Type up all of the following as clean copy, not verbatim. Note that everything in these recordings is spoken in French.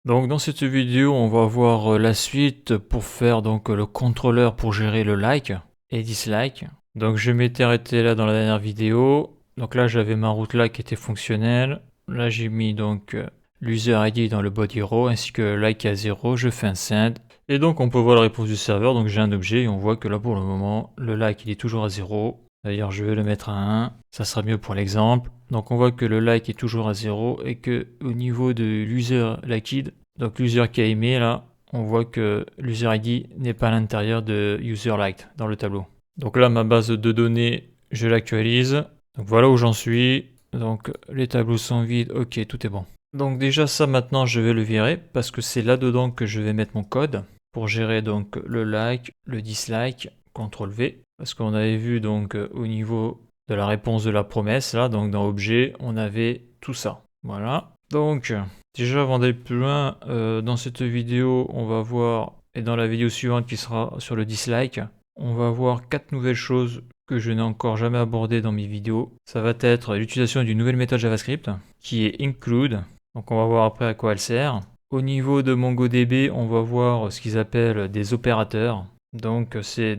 Donc dans cette vidéo, on va voir la suite pour faire donc le contrôleur pour gérer le like et dislike. Donc je m'étais arrêté là dans la dernière vidéo. Donc là j'avais ma route là qui était fonctionnelle. Là j'ai mis donc l'user ID dans le body row ainsi que le like à 0. Je fais un send. Et donc on peut voir la réponse du serveur. Donc j'ai un objet et on voit que là pour le moment le like il est toujours à 0. D'ailleurs je vais le mettre à 1. Ça sera mieux pour l'exemple. Donc on voit que le like est toujours à 0 et que au niveau de l'user liked, donc l'user qui a aimé là, on voit que l'user ID n'est pas à l'intérieur de user liked dans le tableau. Donc là ma base de données, je l'actualise. Donc voilà où j'en suis. Donc les tableaux sont vides, ok, tout est bon. Donc déjà ça maintenant je vais le virer parce que c'est là-dedans que je vais mettre mon code pour gérer donc le like, le dislike, CTRL V. Parce qu'on avait vu donc au niveau de la réponse de la promesse, là, donc dans objet, on avait tout ça. Voilà. Donc, déjà avant d'aller plus loin, dans cette vidéo, on va voir, et dans la vidéo suivante qui sera sur le dislike, on va voir 4 nouvelles choses que je n'ai encore jamais abordées dans mes vidéos. Ça va être l'utilisation d'une nouvelle méthode JavaScript, qui est include. Donc on va voir après à quoi elle sert. Au niveau de MongoDB, on va voir ce qu'ils appellent des opérateurs. Donc c'est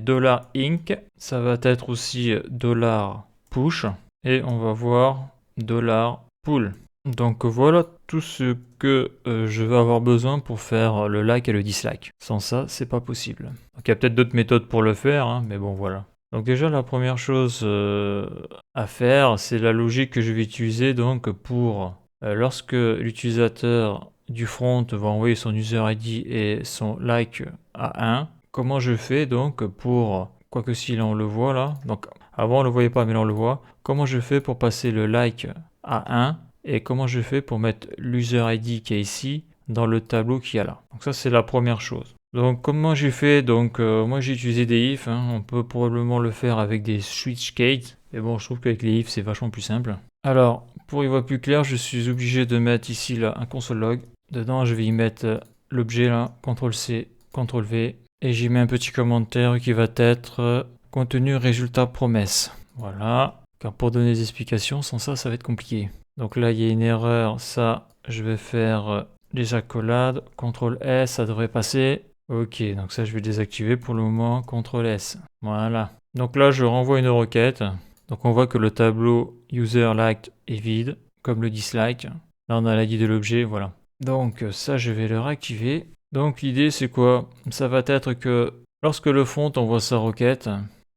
$inc, ça va être aussi $push et on va voir $pull. Donc voilà tout ce que je vais avoir besoin pour faire le like et le dislike. Sans ça, c'est pas possible. Donc il y a peut-être d'autres méthodes pour le faire, hein, mais bon voilà. Donc déjà la première chose à faire, c'est la logique que je vais utiliser donc pour lorsque l'utilisateur du front va envoyer son user ID et son like à 1, comment je fais donc pour, quoique si là on le voit là, donc avant on le voyait pas mais là on le voit, comment je fais pour passer le like à 1 et comment je fais pour mettre l'user ID qui est ici dans le tableau qu'il y a là. Donc ça c'est la première chose. Donc comment j'ai fait, donc moi j'ai utilisé des ifs, hein. On peut probablement le faire avec des switch case, mais bon je trouve qu'avec les ifs c'est vachement plus simple. Alors pour y voir plus clair, je suis obligé de mettre ici là un console log. Dedans je vais y mettre l'objet là, CTRL C, CTRL V, et j'y mets un petit commentaire qui va être contenu résultat promesse. Voilà, car pour donner des explications, sans ça, ça va être compliqué. Donc là, il y a une erreur, ça, je vais faire les accolades, CTRL S, ça devrait passer. Ok, donc ça, je vais désactiver pour le moment, CTRL S. Voilà. Donc là, je renvoie une requête. Donc on voit que le tableau user liked est vide, comme le dislike. Là, on a l'ID de l'objet, voilà. Donc ça, je vais le réactiver. Donc l'idée c'est quoi? Ça va être que lorsque le front envoie sa requête,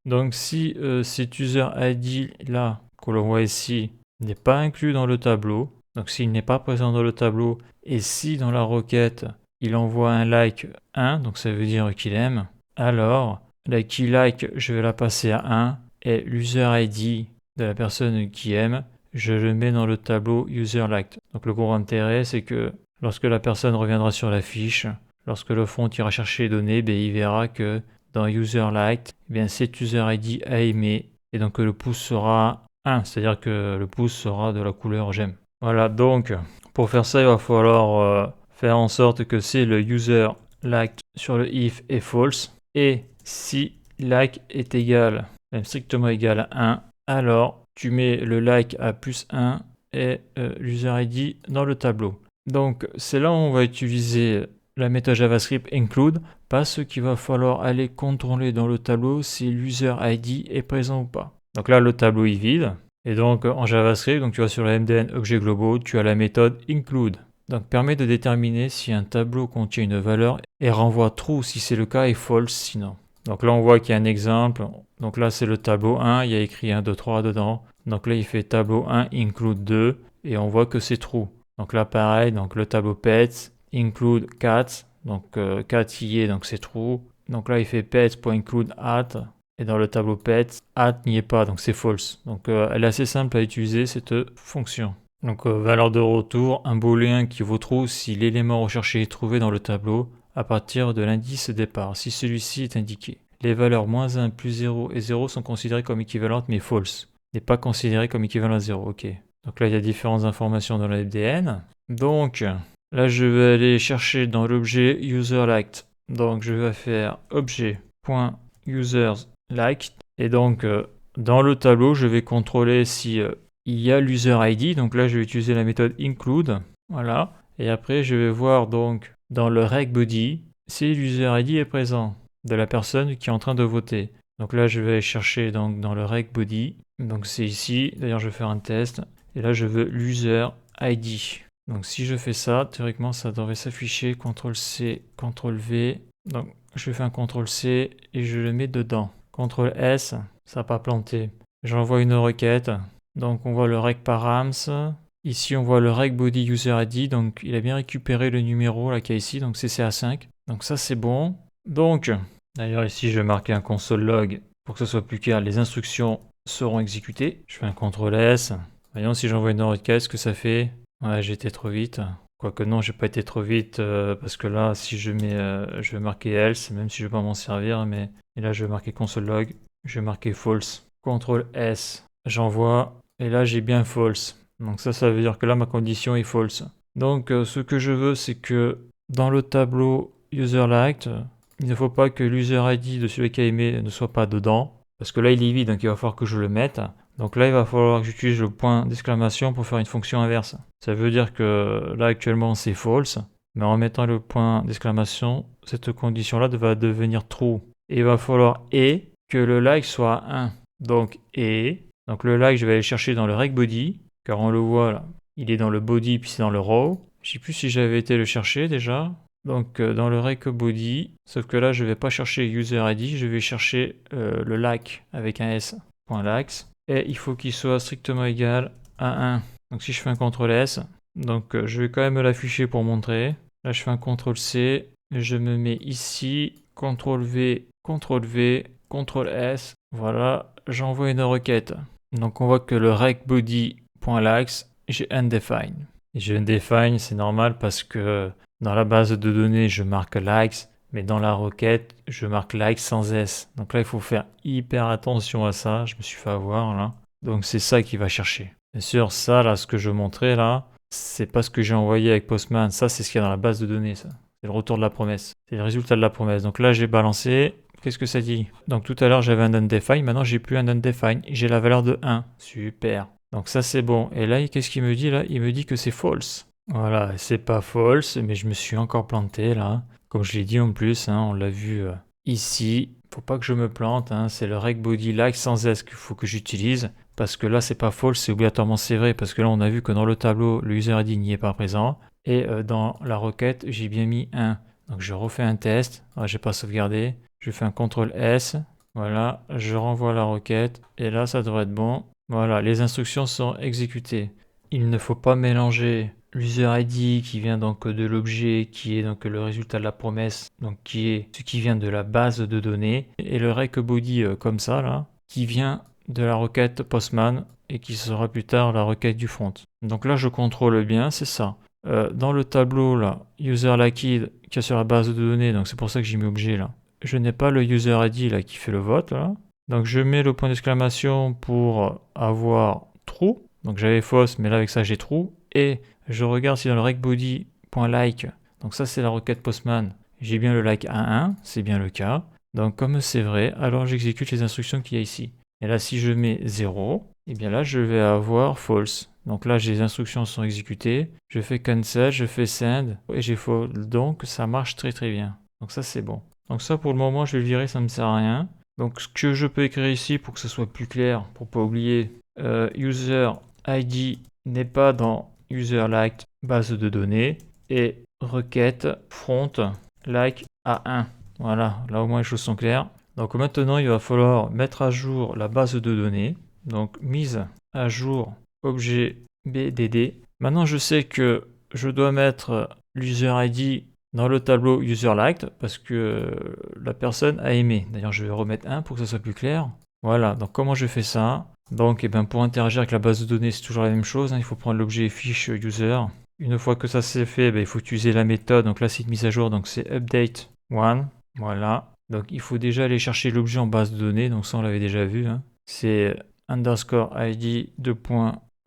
donc si cet user ID là que l'on voit ici n'est pas inclus dans le tableau, donc s'il n'est pas présent dans le tableau et si dans la requête il envoie un like 1, donc ça veut dire qu'il aime, alors la key like je vais la passer à 1 et l'user ID de la personne qui aime, je le mets dans le tableau user liked. Donc le gros intérêt c'est que lorsque la personne reviendra sur la fiche, lorsque le front ira chercher les données, il verra que dans user liked, cet user ID a aimé et donc le pouce sera 1, c'est-à-dire que le pouce sera de la couleur j'aime. Voilà, donc pour faire ça, il va falloir faire en sorte que si le user liked sur le if est false et si like est égal, même strictement égal à 1, alors tu mets le like à plus 1 et l'user ID dans le tableau. Donc c'est là où on va utiliser la méthode JavaScript include parce qu'il va falloir aller contrôler dans le tableau si l'user ID est présent ou pas. Donc là le tableau est vide et donc en JavaScript, donc tu vas sur le MDN objet globaux, tu as la méthode include. Donc permet de déterminer si un tableau contient une valeur et renvoie true si c'est le cas et false sinon. Donc là on voit qu'il y a un exemple. Donc là c'est le tableau 1, il y a écrit 1, 2, 3 dedans. Donc là il fait tableau 1 include 2 et on voit que c'est true. Donc là pareil, donc le tableau pets include cat, donc cat y est, donc c'est true. Donc là il fait pets.include at et dans le tableau pets, at n'y est pas, donc c'est false. Donc elle est assez simple à utiliser cette fonction. Donc valeur de retour, un booléen qui vaut true si l'élément recherché est trouvé dans le tableau à partir de l'indice départ, si celui-ci est indiqué. Les valeurs moins 1, plus 0 et 0 sont considérées comme équivalentes mais false. N'est pas considéré comme équivalent à 0, ok. Donc là il y a différentes informations dans le MDN. Donc là je vais aller chercher dans l'objet userLiked. Donc je vais faire objet.usersLiked et donc dans le tableau je vais contrôler si il y a l'user ID. Donc là je vais utiliser la méthode include. Voilà. Et après, je vais voir donc dans le reg body si l'user ID est présent de la personne qui est en train de voter. Donc là, je vais aller chercher donc, dans le reg body. Donc c'est ici. D'ailleurs, je vais faire un test. Et là, je veux l'user ID. Donc si je fais ça, théoriquement, ça devrait s'afficher. CTRL-C, CTRL-V. Donc je fais un CTRL-C et je le mets dedans. CTRL-S, ça n'a pas planté. J'envoie une requête. Donc on voit le reg params. Ici, on voit le reg body user ID. Donc il a bien récupéré le numéro là qu'il y a ici. Donc c'est CA5. Donc ça, c'est bon. Donc, d'ailleurs, ici, je vais marquer un console log pour que ce soit plus clair. Les instructions seront exécutées. Je fais un CTRL-S. Voyons si j'envoie une requête, ce que ça fait. Ouais, j'ai été trop vite. Quoique non, j'ai pas été trop vite parce que là, si je mets, je vais marquer else, même si je vais pas m'en servir, mais et là, je vais marquer console log. Je vais marquer false. CTRL-S. J'envoie. Et là, j'ai bien false. Donc ça veut dire que là, ma condition est false. Donc, ce que je veux, c'est que dans le tableau user-liked, il ne faut pas que l'user ID de celui qui a aimé ne soit pas dedans. Parce que là, il est vide, donc il va falloir que je le mette. Donc là, il va falloir que j'utilise le point d'exclamation pour faire une fonction inverse. Ça veut dire que là, actuellement, c'est false. Mais en mettant le point d'exclamation, cette condition-là va devenir true. Et il va falloir et que le like soit 1. Donc et. Donc le like, je vais aller chercher dans le reg body. Car on le voit là. Il est dans le body, puis c'est dans le row. Je ne sais plus si j'avais été le chercher déjà. Donc dans le rec body, sauf que là je vais pas chercher user ID, je vais chercher le like avec un s, .likes, et il faut qu'il soit strictement égal à 1. Donc si je fais un CTRL S, donc je vais quand même l'afficher pour montrer. Là je fais un CTRL C, je me mets ici, CTRL V, CTRL V, CTRL S, voilà, j'envoie une requête. Donc on voit que le rec body.likes, j'ai undefined. Et j'ai undefined, c'est normal parce que dans la base de données, je marque likes, mais dans la requête, je marque likes sans S. Donc là, il faut faire hyper attention à ça. Je me suis fait avoir là. Donc c'est ça qu'il va chercher. Bien sûr, ça, là, ce que je montrais là, c'est pas ce que j'ai envoyé avec Postman. Ça, c'est ce qu'il y a dans la base de données, ça. C'est le retour de la promesse. C'est le résultat de la promesse. Donc là, j'ai balancé. Qu'est-ce que ça dit? Donc tout à l'heure, j'avais un undefined. Maintenant, j'ai plus un undefined. J'ai la valeur de 1. Super. Donc ça, c'est bon. Et là, qu'est-ce qu'il me dit là? Il me dit que c'est false. Voilà, c'est pas false, mais je me suis encore planté là. Comme je l'ai dit en plus, hein, on l'a vu ici. Faut pas que je me plante, hein, c'est le reg body like sans S qu'il faut que j'utilise. Parce que là, c'est pas false, c'est obligatoirement c'est vrai. Parce que là, on a vu que dans le tableau, le user ID n'y est pas présent. Et dans la requête, j'ai bien mis 1. Donc je refais un test. Ah, j'ai pas sauvegardé. Je fais un CTRL S. Voilà, je renvoie la requête. Et là, ça devrait être bon. Voilà, les instructions sont exécutées. Il ne faut pas mélanger l'user ID qui vient donc de l'objet, qui est donc le résultat de la promesse, donc qui est ce qui vient de la base de données, et le rec body comme ça là, qui vient de la requête Postman et qui sera plus tard la requête du front. Donc là je contrôle bien, c'est ça. Dans le tableau là, user liked qui est sur la base de données, donc c'est pour ça que j'ai mis objet là. Je n'ai pas le user ID là qui fait le vote là. Donc je mets le point d'exclamation pour avoir true. Donc j'avais false, mais là avec ça j'ai true. Et je regarde si dans le recbody.like, donc ça c'est la requête Postman, j'ai bien le like à 1, c'est bien le cas. Donc comme c'est vrai, alors j'exécute les instructions qu'il y a ici. Et là si je mets 0, et bien là je vais avoir false. Donc là les instructions sont exécutées, je fais cancel, je fais send, et j'ai false. Donc ça marche très très bien. Donc ça c'est bon. Donc ça pour le moment je vais le virer, ça ne me sert à rien. Donc ce que je peux écrire ici pour que ce soit plus clair, pour pas oublier, user ID n'est pas dans user liked base de données et requête front like à 1. Voilà, là au moins les choses sont claires. Donc maintenant il va falloir mettre à jour la base de données. Donc mise à jour objet BDD. Maintenant je sais que je dois mettre l'user ID dans le tableau user liked parce que la personne a aimé. D'ailleurs je vais remettre 1 pour que ça soit plus clair. Voilà, donc comment je fais ça? Donc pour interagir avec la base de données, c'est toujours la même chose, hein. Il faut prendre l'objet fiche user. Une fois que ça c'est fait, il faut utiliser la méthode. Donc là c'est une mise à jour, donc c'est update one. Voilà. Donc il faut déjà aller chercher l'objet en base de données, donc ça on l'avait déjà vu, hein. C'est underscore id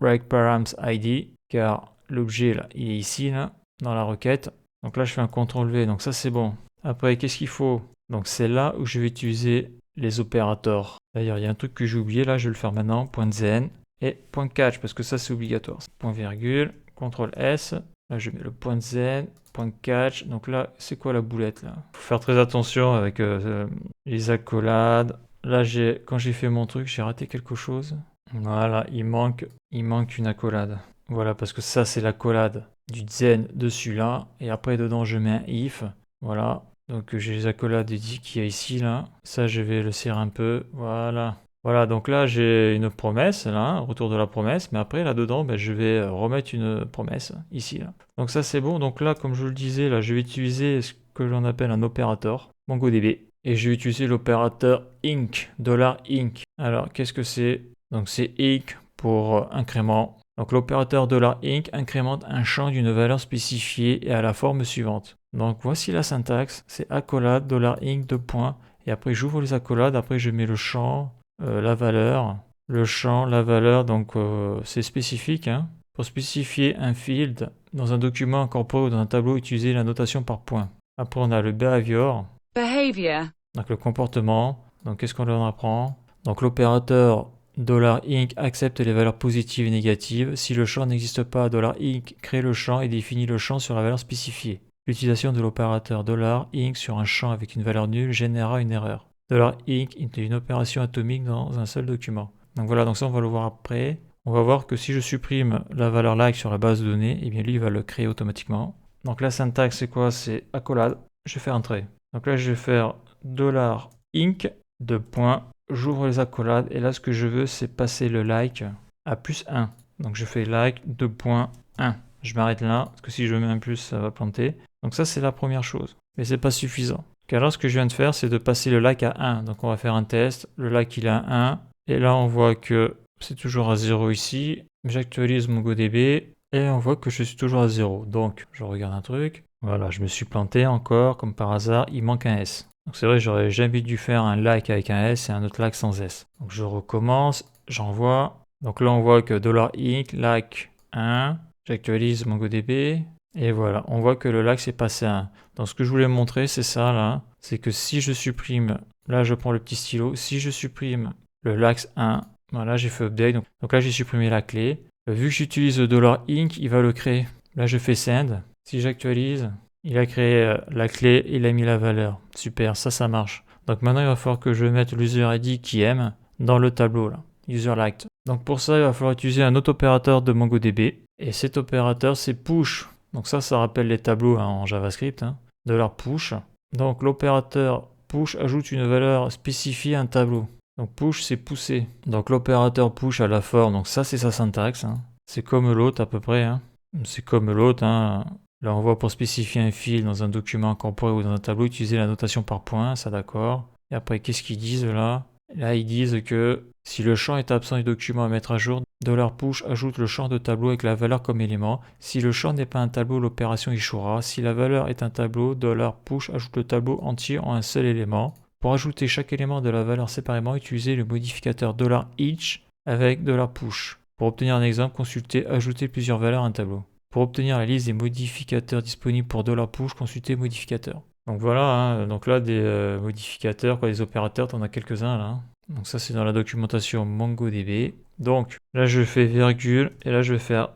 .regparams_id car l'objet là il est ici là dans la requête. Donc là je fais un CTRL V, donc ça c'est bon. Après qu'est-ce qu'il faut? Donc c'est là où je vais utiliser les opérateurs. D'ailleurs il y a un truc que j'ai oublié là, je vais le faire maintenant. .zen et .catch parce que ça c'est obligatoire. Point virgule, CTRL S, Là, je mets le point zen, point catch. Donc là, c'est quoi la boulette là? Faut faire très attention avec les accolades. Là, quand j'ai fait mon truc, j'ai raté quelque chose. Voilà, il manque une accolade. Voilà, parce que ça, c'est l'accolade du zen dessus là. Et après, dedans, je mets un if. Voilà. Donc, j'ai les accolades qu'il y a ici là. Ça, je vais le serrer un peu. Voilà. Voilà, donc là j'ai une promesse, là, un retour de la promesse, mais après là-dedans, ben, je vais remettre une promesse, ici, là. Donc ça c'est bon, donc là, comme je le disais, là, je vais utiliser ce que l'on appelle un opérateur, MongoDB, et je vais utiliser l'opérateur inc, $inc. Alors, qu'est-ce que c'est? Donc c'est inc pour incrément. Donc l'opérateur $inc incrémente un champ d'une valeur spécifiée et à la forme suivante. Donc voici la syntaxe, c'est accolade, $inc, deux points, et après j'ouvre les accolades, après je mets le champ, la valeur, le champ, la valeur, donc c'est spécifique. Hein. Pour spécifier un field dans un document incorporé ou dans un tableau, utilisez la notation par point. Après, on a le behavior, donc le comportement. Donc, qu'est-ce qu'on en apprend? Donc, l'opérateur $inc accepte les valeurs positives et négatives. Si le champ n'existe pas, $inc crée le champ et définit le champ sur la valeur spécifiée. L'utilisation de l'opérateur $inc sur un champ avec une valeur nulle générera une erreur. $inc est une opération atomique dans un seul document. Donc voilà, donc ça on va le voir après. On va voir que si je supprime la valeur like sur la base de données, et bien lui il va le créer automatiquement. Donc la syntaxe c'est quoi? C'est accolade. Je fais entrer. Donc là je vais faire $inc, deux points. J'ouvre les accolades et là ce que je veux c'est passer le like à plus 1. Donc je fais like, deux points, 1. Je m'arrête là, parce que si je mets un plus ça va planter. Donc ça c'est la première chose. Mais c'est pas suffisant. Car là, ce que je viens de faire, c'est de passer le like à 1. Donc on va faire un test. Le like, il est à 1. Et là, on voit que c'est toujours à 0 ici. J'actualise MongoDB. Et on voit que je suis toujours à 0. Donc, je regarde un truc. Voilà, je me suis planté encore. Comme par hasard, il manque un S. Donc c'est vrai, j'aurais jamais dû faire un like avec un S et un autre like sans S. Donc je recommence. J'envoie. Donc là, on voit que $inc, like 1. J'actualise MongoDB. Et voilà, on voit que le like s'est passé à 1. Donc ce que je voulais montrer, c'est ça là. C'est que si je supprime, là je prends le petit stylo, si je supprime le lax 1, voilà, j'ai fait update. Donc là j'ai supprimé la clé. Vu que j'utilise le $inc, il va le créer. Là je fais send. Si j'actualise, il a créé la clé et il a mis la valeur. Super, ça marche. Donc maintenant il va falloir que je mette l'user ID qui aime dans le tableau là. User liked. Donc pour ça, il va falloir utiliser un autre opérateur de MongoDB. Et cet opérateur, c'est push. Donc ça rappelle les tableaux en JavaScript, hein, $push. Donc l'opérateur push ajoute une valeur spécifiée à un tableau. Donc push, c'est pousser. Donc l'opérateur push à la forme, donc ça c'est sa syntaxe. Hein. C'est comme l'autre à peu près. Hein. C'est comme l'autre. Hein. Là on voit pour spécifier un fil dans un document incorporé ou dans un tableau, utiliser la notation par point, ça d'accord. Et après qu'est-ce qu'ils disent là? Là ils disent que si le champ est absent du document à mettre à jour, $push ajoute le champ de tableau avec la valeur comme élément. Si le champ n'est pas un tableau, l'opération échouera. Si la valeur est un tableau, $push ajoute le tableau entier en un seul élément. Pour ajouter chaque élément de la valeur séparément, utilisez le modificateur $each avec $push. Pour obtenir un exemple, consultez ajouter plusieurs valeurs à un tableau. Pour obtenir la liste des modificateurs disponibles pour $push, consultez modificateur. Donc voilà, hein, donc là des modificateurs, des opérateurs, t'en as quelques-uns là. Hein. Donc ça c'est dans la documentation MongoDB. Donc là je fais virgule et là je vais faire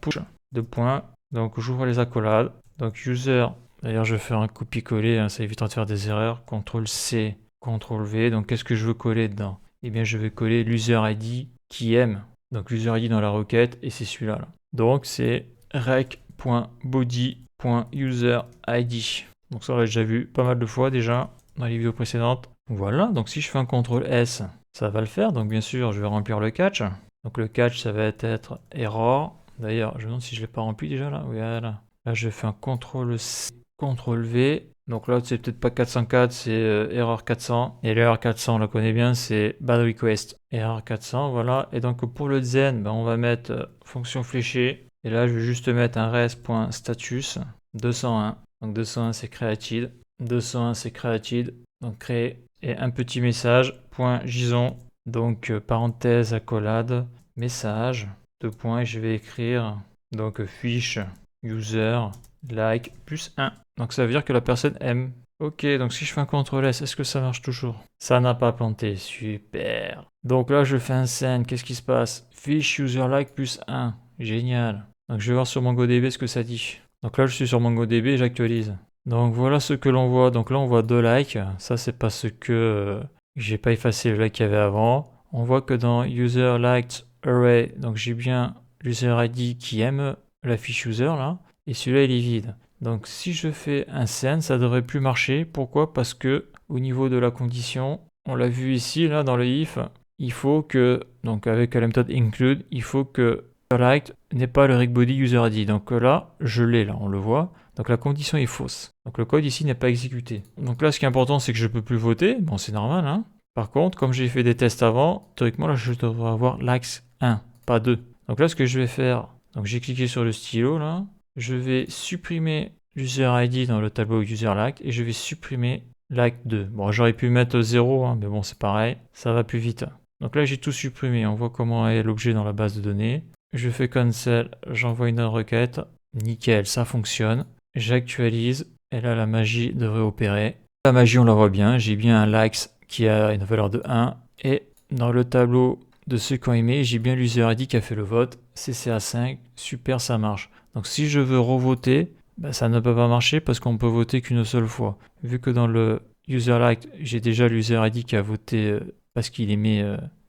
$push, deux points. Donc j'ouvre les accolades. Donc user, d'ailleurs je vais faire un copier-coller, hein, ça évitera de faire des erreurs. CTRL-C, CTRL-V. Donc qu'est-ce que je veux coller dedans? Eh bien je vais coller l'user ID qui aime. Donc l'user ID dans la requête et c'est celui-là. Là. Donc c'est rec.body.userid. Donc ça on l'a déjà vu pas mal de fois déjà dans les vidéos précédentes. Voilà, donc si je fais un CTRL S, ça va le faire. Donc bien sûr, je vais remplir le catch. Donc le catch, ça va être error. D'ailleurs, je me demande si je ne l'ai pas rempli déjà là. Voilà. Là, je fais un CTRL C, CTRL V. Donc là, c'est peut-être pas 404, c'est erreur 400. Et l'erreur 400, on la connaît bien, c'est bad request. Erreur 400, voilà. Et donc pour le zen, on va mettre fonction fléchée. Et là, je vais juste mettre un res.status 201. Donc 201, c'est created. 201, c'est created. Donc créer. Et un petit message, .json, donc parenthèse, accolade, message, deux points, et je vais écrire, donc fiche, user, like, plus 1. Donc ça veut dire que la personne aime. Ok, donc si je fais un CTRL S, est-ce que ça marche toujours? Ça n'a pas planté, super. Donc là, je fais un send, qu'est-ce qui se passe? Fiche, user, like, plus 1, génial. Donc je vais voir sur MongoDB ce que ça dit. Donc là je suis sur MongoDB et j'actualise. Donc voilà ce que l'on voit. Donc là on voit 2 likes. Ça c'est parce que j'ai pas effacé le like qu'il y avait avant. On voit que dans user liked array, donc j'ai bien l'user ID qui aime la fiche user là. Et celui-là il est vide. Donc si je fais un send, ça devrait plus marcher. Pourquoi? Parce que au niveau de la condition, on l'a vu ici là dans le if, il faut que, donc avec la méthode include, il faut que user n'est pas le regbody user ID. Donc là, je l'ai là, on le voit. Donc la condition est fausse. Donc le code ici n'est pas exécuté. Donc là, ce qui est important, c'est que je peux plus voter. Bon, c'est normal, hein. Par contre, comme j'ai fait des tests avant, théoriquement, là, je devrais avoir l'axe 1, pas 2. Donc là, ce que je vais faire, donc j'ai cliqué sur le stylo, là. Je vais supprimer l'user ID dans le tableau user like et je vais supprimer like 2. Bon, j'aurais pu mettre 0, hein, mais bon, c'est pareil, ça va plus vite. Donc là, j'ai tout supprimé. On voit comment est l'objet dans la base de données. Je fais cancel, j'envoie une requête. Nickel, ça fonctionne. J'actualise et là, la magie devrait opérer. La magie, on la voit bien. J'ai bien un likes qui a une valeur de 1 et dans le tableau de ceux qui ont aimé, j'ai bien l'user ID qui a fait le vote. CCA5, super, ça marche. Donc si je veux revoter, ça ne peut pas marcher parce qu'on peut voter qu'une seule fois. Vu que dans le user like, j'ai déjà l'user ID qui a voté parce qu'il aimait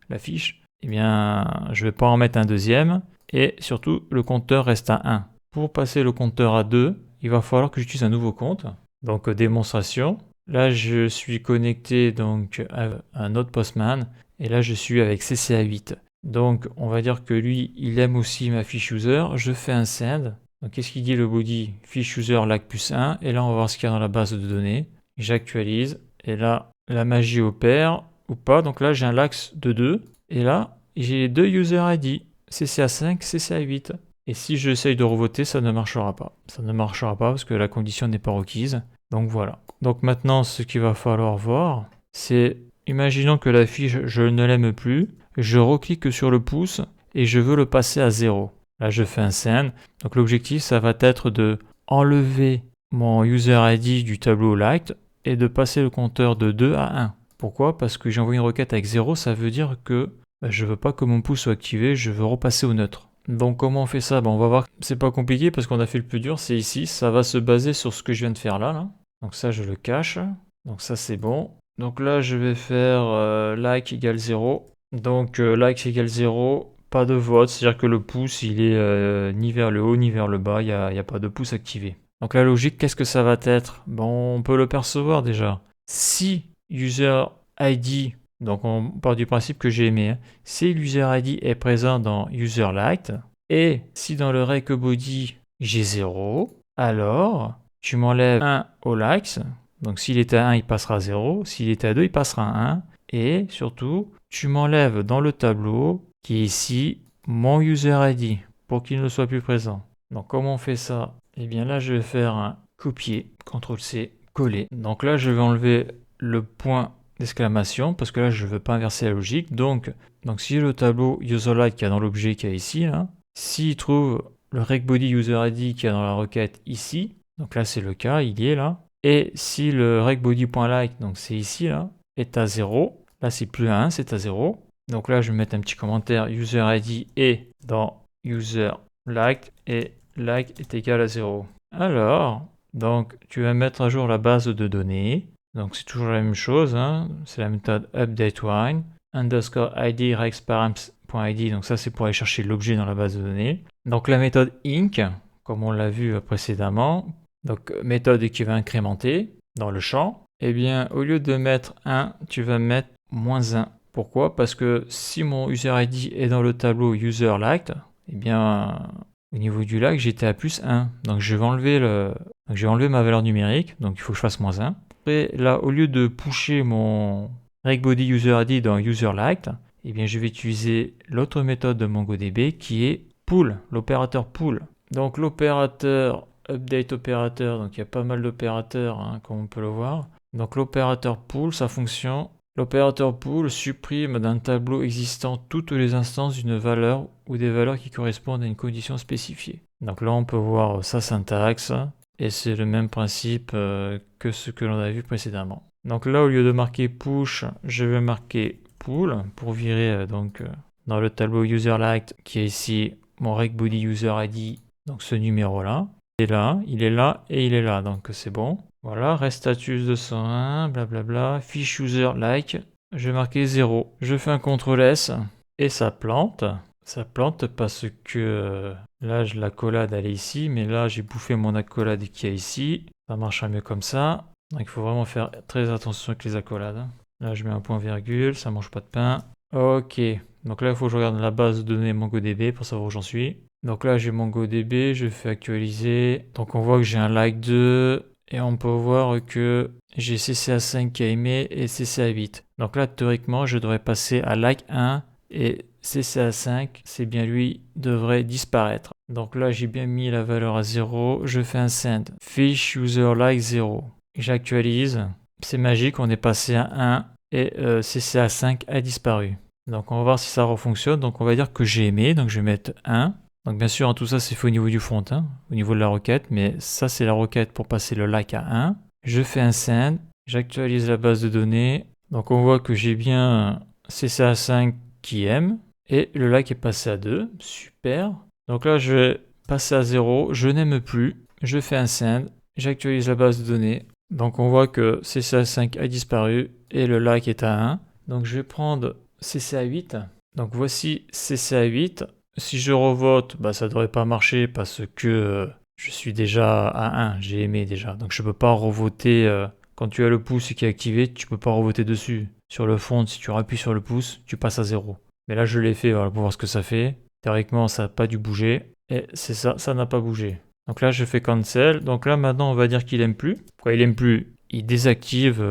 la fiche, eh bien, je ne vais pas en mettre un deuxième. Et surtout, le compteur reste à 1. Pour passer le compteur à 2, il va falloir que j'utilise un nouveau compte. Donc, démonstration. Là, je suis connecté donc, à un autre Postman. Et là, je suis avec CCA8. Donc, on va dire que lui, il aime aussi ma fiche user. Je fais un send. Donc, qu'est-ce qu'il dit le body? Fiche user like plus 1. Et là, on va voir ce qu'il y a dans la base de données. J'actualise. Et là, la magie opère ou pas. Donc là, j'ai un lax de 2. Et là, j'ai les deux user ID. CCA5, CCA8. Et si j'essaye de revoter, ça ne marchera pas. Ça ne marchera pas parce que la condition n'est pas requise. Donc voilà. Donc maintenant, ce qu'il va falloir voir, c'est, imaginons que la fiche, je ne l'aime plus. Je reclique sur le pouce et je veux le passer à 0. Là, je fais un send. Donc l'objectif, ça va être de enlever mon user ID du tableau liked et de passer le compteur de 2 à 1. Pourquoi? Parce que j'ai envoyé une requête avec 0, ça veut dire que je ne veux pas que mon pouce soit activé, je veux repasser au neutre. Donc comment on fait ça? On va voir, c'est pas compliqué parce qu'on a fait le plus dur, c'est ici, ça va se baser sur ce que je viens de faire là. Donc ça je le cache, donc ça c'est bon. Donc là je vais faire like égale 0. Donc like égale 0, pas de vote, c'est-à-dire que le pouce il est ni vers le haut ni vers le bas, il n'y a pas de pouce activé. Donc la logique, qu'est-ce que ça va être? Bon, on peut le percevoir déjà. Si user ID, donc on part du principe que j'ai aimé, hein, si l'user ID est présent dans user liked, et si dans le rec body j'ai 0, alors tu m'enlèves 1 au likes, donc s'il était à 1 il passera à 0, s'il était à 2 il passera à 1, et surtout tu m'enlèves dans le tableau qui est ici mon user ID pour qu'il ne soit plus présent. Donc comment on fait ça? Eh bien là je vais faire un copier, CTRL-C, coller. Donc là je vais enlever le point d'exclamation parce que là je ne veux pas inverser la logique. Donc si le tableau userLike qui est dans l'objet qu'il y a ici, là, s'il trouve le regbody userID qui est dans la requête ici, donc là c'est le cas, il y est là, et si le regbody.like, donc c'est ici là, est à 0, là c'est plus à 1, c'est à 0. Donc là je vais mettre un petit commentaire userID est dans userLike et like est égal à 0. Alors, donc tu vas mettre à jour la base de données. Donc c'est toujours la même chose, hein. C'est la méthode updateWine, underscore id rexparams.id, donc ça c'est pour aller chercher l'objet dans la base de données. Donc la méthode inc, comme on l'a vu précédemment, donc méthode qui va incrémenter dans le champ, eh bien au lieu de mettre 1, tu vas mettre moins 1. Pourquoi? Parce que si mon user ID est dans le tableau user liked, eh bien au niveau du like j'étais à plus 1. Donc je vais enlever ma valeur numérique, donc il faut que je fasse moins 1. Après, là, au lieu de pusher mon regbody user ID dans userLiked, eh bien, je vais utiliser l'autre méthode de MongoDB qui est pull, l'opérateur pull. Donc l'opérateur update opérateur, donc il y a pas mal d'opérateurs, hein, comme on peut le voir. Donc l'opérateur pull, sa fonction, l'opérateur pull supprime d'un tableau existant toutes les instances d'une valeur ou des valeurs qui correspondent à une condition spécifiée. Donc là, on peut voir sa syntaxe. Et c'est le même principe que ce que l'on a vu précédemment. Donc là, au lieu de marquer push, je vais marquer pull pour virer dans le tableau userLiked qui est ici mon regbody user ID Donc ce numéro-là, il est là, il est là et il est là. Donc c'est bon. Voilà, rest status 201, blablabla, fiche user like. Je vais marquer 0. Je fais un CTRL S et ça plante. Ça plante parce que là, l'accolade elle est ici, mais là, j'ai bouffé mon accolade qui est ici. Ça marchera mieux comme ça. Donc il faut vraiment faire très attention avec les accolades. Là, je mets un point virgule, ça mange pas de pain. Ok, donc là, il faut que je regarde la base de données MongoDB pour savoir où j'en suis. Donc là, j'ai MongoDB, je fais actualiser. Donc on voit que j'ai un like 2 et on peut voir que j'ai CCA5 qui a aimé et CCA8. Donc là, théoriquement, je devrais passer à like 1 et CCA5, c'est bien lui, devrait disparaître. Donc là, j'ai bien mis la valeur à 0. Je fais un send. Fish user like 0. J'actualise. C'est magique, on est passé à 1 et CCA5 a disparu. Donc on va voir si ça refonctionne. Donc on va dire que j'ai aimé, donc je vais mettre 1. Donc bien sûr, tout ça c'est fait au niveau du front, au niveau de la requête, mais ça c'est la requête pour passer le like à 1. Je fais un send, j'actualise la base de données. Donc on voit que j'ai bien CCA5 qui aime et le like est passé à 2. Super. Donc là je vais passer à 0, je n'aime plus. Je fais un send, j'actualise la base de données. Donc on voit que CCA5 a disparu et le like est à 1. Donc je vais prendre CCA8. Donc voici CCA8. Si je revote, ça ne devrait pas marcher parce que je suis déjà à 1, j'ai aimé déjà. Donc je ne peux pas revoter, quand tu as le pouce qui est activé, tu ne peux pas revoter dessus. Sur le front, si tu appuies sur le pouce, tu passes à 0. Mais là je l'ai fait, voilà, pour voir ce que ça fait. Théoriquement ça n'a pas dû bouger. Et c'est ça, ça n'a pas bougé. Donc là je fais cancel. Donc là maintenant on va dire qu'il aime plus. Pourquoi il aime plus? Il désactive,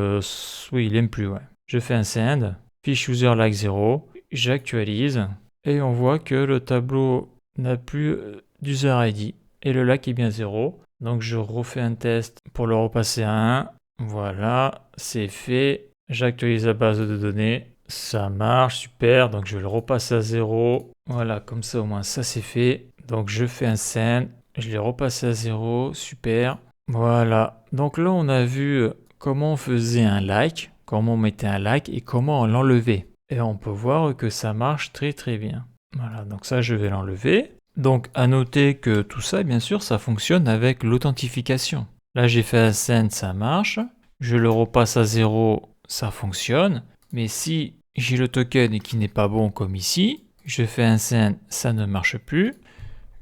oui il aime plus, ouais. Je fais un send, fiche user like 0, j'actualise. Et on voit que le tableau n'a plus d'user ID. Et le like est bien 0. Donc je refais un test pour le repasser à 1. Voilà, c'est fait. J'actualise la base de données. Ça marche, super. Donc je vais le repasser à 0. Voilà, comme ça au moins ça c'est fait. Donc je fais un send. Je l'ai repassé à 0. Super. Voilà. Donc là on a vu comment on faisait un like, comment on mettait un like et comment on l'enlevait. Et on peut voir que ça marche très très bien. Voilà, donc ça je vais l'enlever. Donc à noter que tout ça, bien sûr, ça fonctionne avec l'authentification. Là j'ai fait un send, ça marche. Je le repasse à 0, ça fonctionne. Mais si j'ai le token qui n'est pas bon comme ici, je fais un send, ça ne marche plus.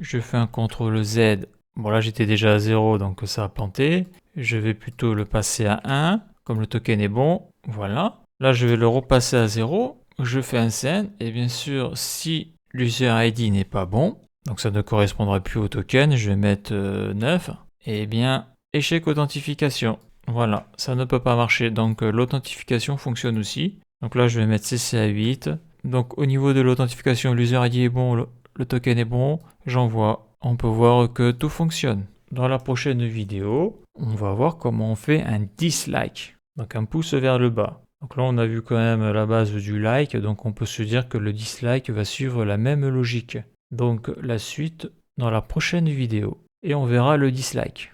Je fais un CTRL Z. Bon là j'étais déjà à 0, donc ça a planté. Je vais plutôt le passer à 1, comme le token est bon. Voilà. Là, je vais le repasser à 0. Je fais un send. Et bien sûr, si l'user ID n'est pas bon, donc ça ne correspondra plus au token, je vais mettre 9. Et bien, échec authentification. Voilà, ça ne peut pas marcher. Donc l'authentification fonctionne aussi. Donc là, je vais mettre CCA8. Donc au niveau de l'authentification, l'user ID est bon, le token est bon. J'envoie. On peut voir que tout fonctionne. Dans la prochaine vidéo, on va voir comment on fait un dislike. Donc un pouce vers le bas. Donc là on a vu quand même la base du like, donc on peut se dire que le dislike va suivre la même logique. Donc la suite dans la prochaine vidéo. Et on verra le dislike.